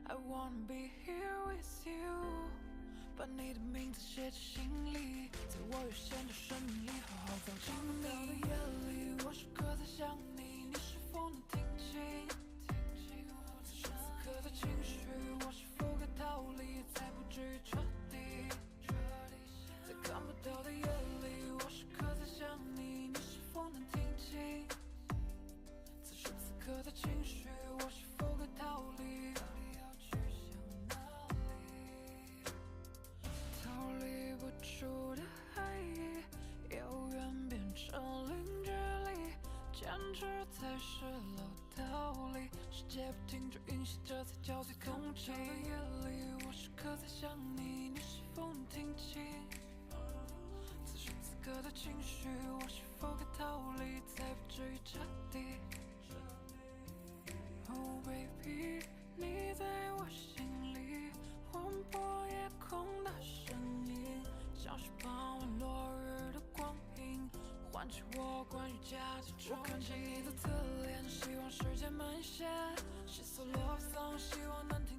I wanna be here with you， 把你的名字写进心里，在我有限的生命里好好走进你。到的夜里，我时刻在想你，你是否能听清？此时此刻的情绪，我是否该逃离，才不至于彻底。在看不到的夜里，我时刻在想你，你是否能听清？此时此刻的情绪，我是否该逃离？到底要去向哪里？逃离不出的爱意，遥远变成零距离，坚持才是老道理。世界不停止运行，这才叫最空气。到夜里，我时刻在想你，你是否能听清？此时此刻的情绪，我是否该逃离，才不至于彻底？ Oh baby， 你在我心里，划破夜空的声音，像是傍晚落日的光影，唤起我关于家的憧憬。我看见你的侧脸，希望时间慢些。She's so love song， 希望能听